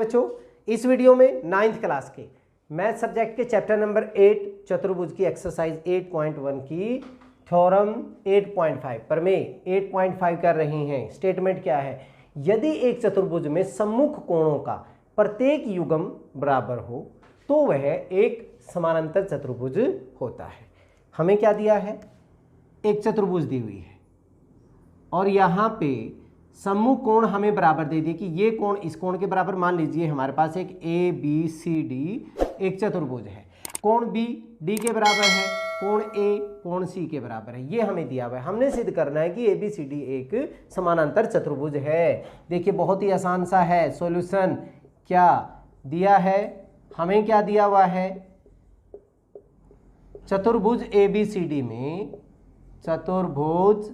बच्चों, इस वीडियो में 9th क्लास के मैथ सब्जेक्ट के चैप्टर नंबर 8 चतुर्भुज की एक्सरसाइज 8.1 की थ्योरम 8.5 पर मैं 8.5 कर रहे हैं। स्टेटमेंट क्या है? यदि एक चतुर्भुज में सम्मुख कोणों का प्रत्येक युग्म बराबर हो तो वह एक समानांतर चतुर्भुज होता है। हमें क्या दिया है? एक चतुर्भुज दी हुई है और यहाँ पे सम्मुख कोण हमें बराबर दे दिए कि ये कोण इस कोण के बराबर। मान लीजिए हमारे पास एक ए बी सी डी एक चतुर्भुज है, कोण बी डी के बराबर है, कोण ए कोण सी के बराबर है, ये हमें दिया हुआ है। हमने सिद्ध करना है कि ए बी सी डी एक समानांतर चतुर्भुज है। देखिए बहुत ही आसान सा है। सॉल्यूशन क्या दिया है? हमें क्या दिया हुआ है? चतुर्भुज ए बी सी डी में चतुर्भुज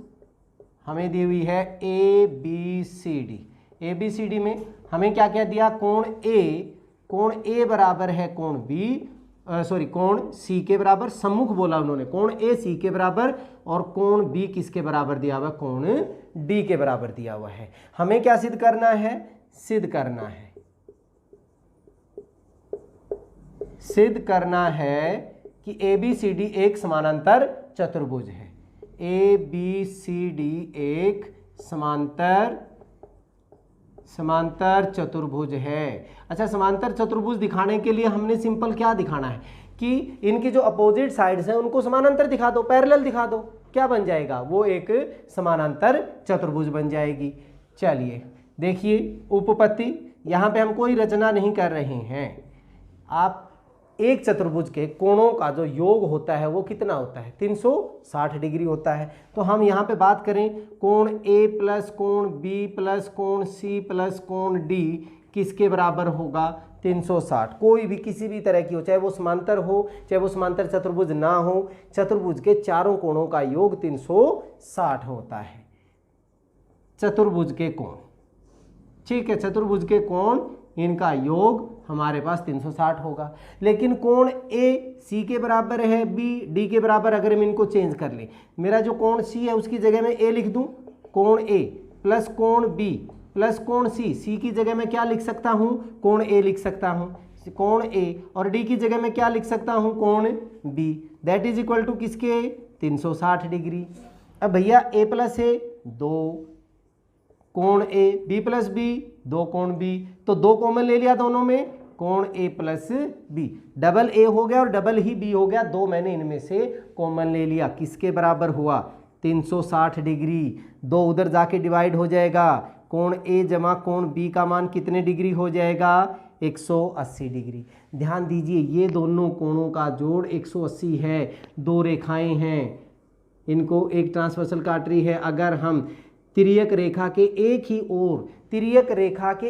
हमें दी हुई है A B C D. A B C D में हमें क्या क्या दिया? कोण ए बराबर है कोण बी, कोण सी के बराबर। सम्मुख बोला उन्होंने, कोण ए सी के बराबर और कोण बी किसके बराबर दिया हुआ? कोण डी के बराबर दिया हुआ है। हमें क्या सिद्ध करना है? सिद्ध करना है कि ए बी सी डी एक समानांतर चतुर्भुज है। ए बी सी डी एक समांतर चतुर्भुज है। अच्छा, समांतर चतुर्भुज दिखाने के लिए हमने सिंपल क्या दिखाना है कि इनकी जो अपोजिट साइड्स हैं उनको समानांतर दिखा दो, पैरेलल दिखा दो। क्या बन जाएगा? वो एक समानांतर चतुर्भुज बन जाएगी। चलिए देखिए उपपत्ति, यहाँ पे हम कोई रचना नहीं कर रहे हैं। आप एक चतुर्भुज के कोणों का जो योग होता है वो कितना होता है? 360 डिग्री होता है। तो हम यहाँ पे बात करें कोण ए प्लस कोण बी प्लस कोण सी प्लस कोण डी किसके बराबर होगा? 360। कोई भी किसी भी तरह की हो, चाहे वो समांतर हो चाहे वो समांतर चतुर्भुज ना हो, चतुर्भुज के चारों कोणों का योग 360 होता है। चतुर्भुज के कोण, ठीक है, चतुर्भुज के कोण इनका योग हमारे पास 360 होगा। लेकिन कोण ए सी के बराबर है, बी डी के बराबर, अगर हम इनको चेंज कर लें, मेरा जो कोण सी है उसकी जगह मैं ए लिख दूं, कोण ए प्लस कोण बी प्लस कोण सी, सी की जगह मैं क्या लिख सकता हूं? कोण ए लिख सकता हूं, कोण ए, और डी की जगह मैं क्या लिख सकता हूं? कोण B. That is equal to किसके? 360 डिग्री। अब भैया ए प्लस ए 2 कोण ए, बी प्लस बी 2 कोण बी, तो 2 कॉमन ले लिया दोनों में, कोण ए प्लस बी, डबल ए हो गया और डबल ही बी हो गया, 2 मैंने इनमें से कॉमन ले लिया। किसके बराबर हुआ? 360 डिग्री। 2 उधर जाके डिवाइड हो जाएगा, कोण ए जमा कोण बी का मान कितने डिग्री हो जाएगा? 180 डिग्री। ध्यान दीजिए ये दोनों कोणों का जोड़ 180 है। 2 रेखाएं हैं, इनको एक ट्रांसवर्सल काट रही है। अगर हम तिर्यक रेखा के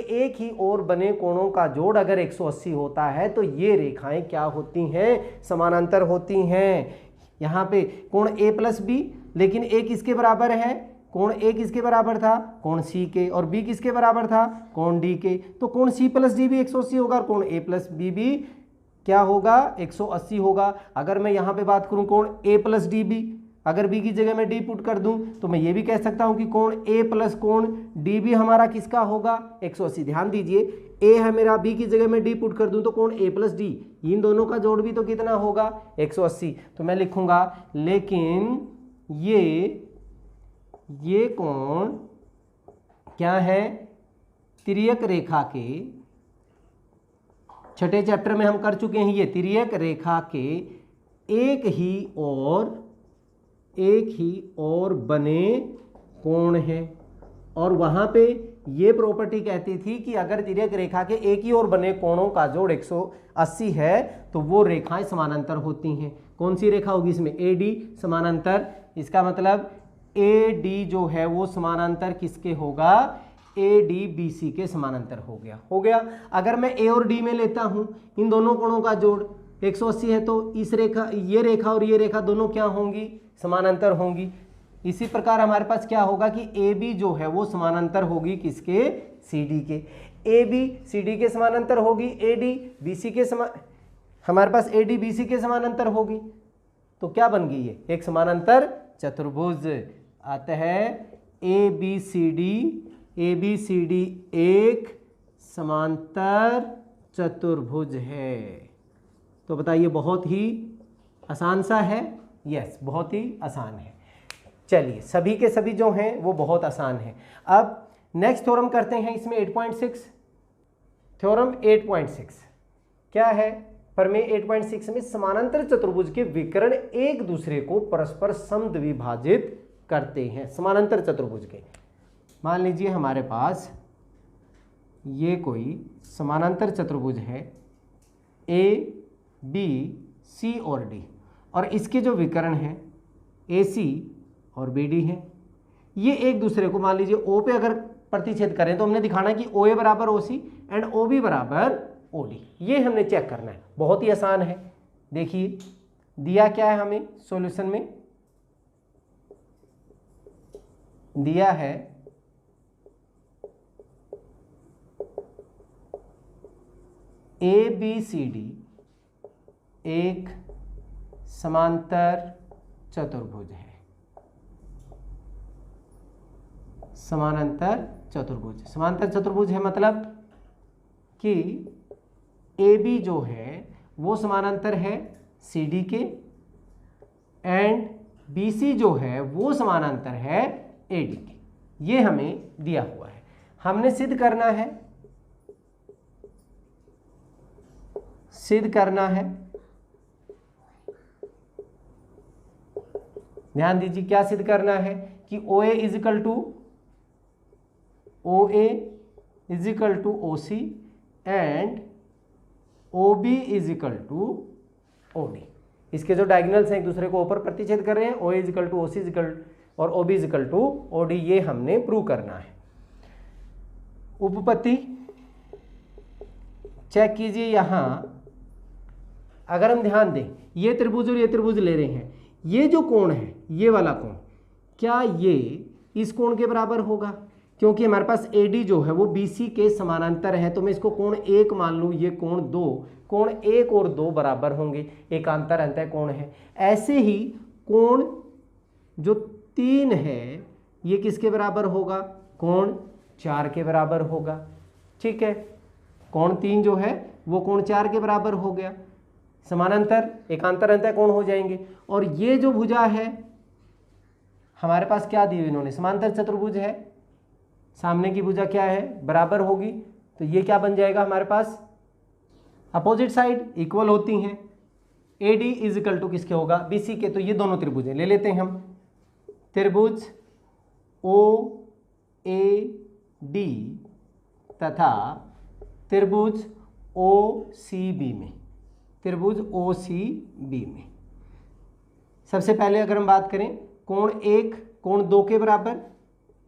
एक ही ओर बने कोणों का जोड़ अगर 180 होता है तो ये रेखाएं क्या होती हैं? समानांतर होती हैं। यहाँ पे कोण ए प्लस बी, लेकिन ए किसके बराबर है? कोण ए किसके बराबर था? कोण सी के, और बी किसके बराबर था? कोण डी के। तो कोण सी प्लस डी भी 180 होगा और कोण ए प्लस बी भी क्या होगा? 180 होगा। अगर मैं यहाँ पे बात करूँ कोण ए प्लस डी बी, अगर बी की जगह मैं डी पुट कर दूं तो मैं ये भी कह सकता हूं कि कोण ए प्लस कोण डी भी हमारा किसका होगा? 180। ध्यान दीजिए ए है मेरा, बी की जगह मैं डी पुट कर दूं तो कोण ए प्लस डी, इन दोनों का जोड़ भी तो कितना होगा? 180। तो मैं लिखूंगा लेकिन ये कोण क्या है? तिर्यक रेखा के, छठे चैप्टर में हम कर चुके हैं, ये तिर्यक रेखा के एक ही ओर बने कोण है। और वहां पे ये प्रॉपर्टी कहती थी कि अगर तिर्यक रेखा के एक ही ओर बने कोणों का जोड़ 180 है तो वो रेखाएं समानांतर होती हैं। कौन सी रेखा होगी इसमें? ए डी समानांतर। इसका मतलब ए डी जो है वो समानांतर किसके होगा? ए डी बी सी के समानांतर हो गया। अगर मैं ए और डी में लेता हूं इन दोनों कोणों का जोड़ 180 है तो इस रेखा, ये रेखा और ये रेखा दोनों क्या होंगी? समानांतर होंगी। इसी प्रकार हमारे पास क्या होगा कि ए बी जो है वो समानांतर होगी किसके? सी डी के। ए बी सी डी के समानांतर होगी, ए डी बी सी के हमारे पास ए डी बी सी के समानांतर होगी। तो क्या बन गई ये? एक समानांतर चतुर्भुज। अतः ए बी सी डी एक समांतर चतुर्भुज है। तो बताइए बहुत ही आसान सा है। यस, बहुत ही आसान है। चलिए, सभी के सभी जो हैं वो बहुत आसान है। अब नेक्स्ट थ्योरम करते हैं इसमें 8.6। थ्योरम 8.6 क्या है? प्रमेय 8.6 में समानांतर चतुर्भुज के विकर्ण एक दूसरे को परस्पर समद्विभाजित करते हैं। समानांतर चतुर्भुज के, मान लीजिए हमारे पास ये कोई समानांतर चतुर्भुज है ए बी सी और डी, और इसके जो विकर्ण हैं ए सी और बी डी हैं। ये एक दूसरे को मान लीजिए ओ पे अगर प्रतिच्छेद करें तो हमने दिखाना है कि ओ ए बराबर ओ सी एंड ओ बी बराबर ओ डी। ये हमने चेक करना है। बहुत ही आसान है। देखिए दिया क्या है हमें सॉल्यूशन में, दिया है ए बी सी डी एक समांतर चतुर्भुज है। समानांतर चतुर्भुज, समांतर चतुर्भुज है मतलब कि ए बी जो है वो समानांतर है सी डी के एंड बी सी जो है वो समानांतर है ए डी के। ये हमें दिया हुआ है, हमने सिद्ध करना है। सिद्ध करना है, ध्यान दीजिए क्या सिद्ध करना है कि O A equal to O A equal to O C and O B equal to O D. इसके जो डायगोनल्स हैं एक दूसरे को ऊपर प्रतिच्छेद कर रहे हैं, O A equal to O C equal और O B equal to O D. ये हमने प्रूव करना है। उपपत्ति चेक कीजिए। यहां अगर हम ध्यान दें, ये त्रिभुज और ये त्रिभुज ले रहे हैं, ये जो कोण है ये वाला कोण, क्या ये इस कोण के बराबर होगा? क्योंकि हमारे पास AD जो है वो BC के समानांतर है, तो मैं इसको कोण 1 मान लूँ, ये कोण 2, कोण 1 और 2 बराबर होंगे, एकांतर अंतः कोण है। ऐसे ही कोण जो 3 है ये किसके बराबर होगा? कोण 4 के बराबर होगा। ठीक है, कोण 3 जो है वो कोण 4 के बराबर हो गया। समानांतर एकांतर अंतः कोण हो जाएंगे। और ये जो भुजा है हमारे पास क्या दी हुई इन्होंने? समांतर चतुर्भुज है, सामने की भुजा क्या है? बराबर होगी। तो ये क्या बन जाएगा हमारे पास? अपोजिट साइड इक्वल होती हैं। AD इज इक्वल टू किसके होगा? BC के। तो ये दोनों त्रिभुज ले लेते हैं हम। त्रिभुज OAD तथा त्रिभुज OCB में, त्रिभुज OCB में सबसे पहले अगर हम बात करें, कोण 1 कोण 2 के बराबर,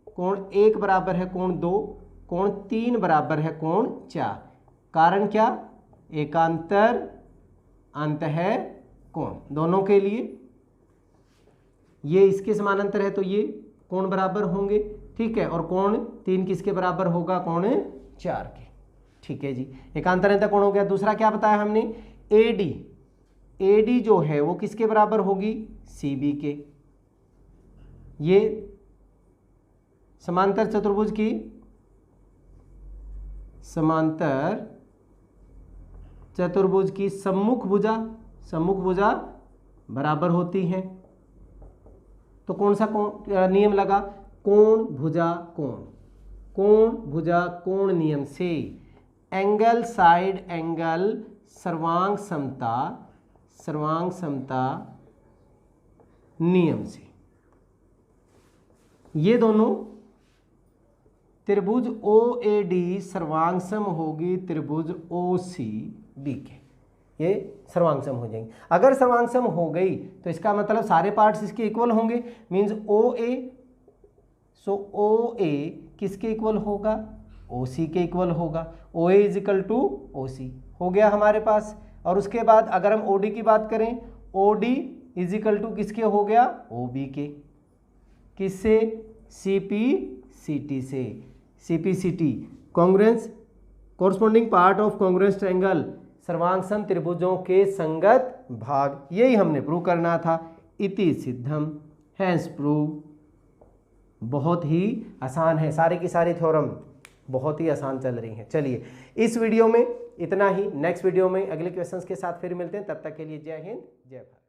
कोण 1 बराबर है कोण 2, कोण 3 बराबर है कोण 4। कारण क्या? एकांतर अंतः कोण दोनों के लिए। ये इसके समानांतर है तो ये कोण बराबर होंगे। ठीक है, और कोण 3 किसके बराबर होगा? कोण 4 के। ठीक है जी, एकांतर अंतः कोण हो गया। दूसरा क्या बताया हमने? AD जो है वो किसके बराबर होगी? CB के। ये समांतर चतुर्भुज की, समांतर चतुर्भुज की सम्मुख भुजा बराबर होती हैं। तो कौन सा नियम लगा? कोण भुजा कोण, कोण भुजा कोण नियम से, एंगल साइड एंगल सर्वांग समता नियम से ये दोनों त्रिभुज OAD सर्वांग सम होगी त्रिभुज OCB के। ये सर्वांग सम हो जाएंगे। अगर सर्वांग सम हो गई तो इसका मतलब सारे पार्ट्स इसके इक्वल होंगे, मींस OA। सो OA किसके इक्वल होगा? OC के इक्वल होगा। OA is equal to OC हो गया हमारे पास। और उसके बाद अगर हम OD की बात करें, OD इज इक्वल टू किसके हो गया? OB के। किससे? CPCT से। CPCT congruence, corresponding part of congruence triangle, सर्वांग सम त्रिभुजों के संगत भाग। यही हमने प्रूव करना था। इति सिद्धम, हैंस प्रूव। बहुत ही आसान है, सारे की सारी थ्योरम बहुत ही आसान चल रही हैं। चलिए इस वीडियो में इतना ही, नेक्स्ट वीडियो में अगले क्वेश्चंस के साथ फिर मिलते हैं, तब तक के लिए जय हिंद जय भारत।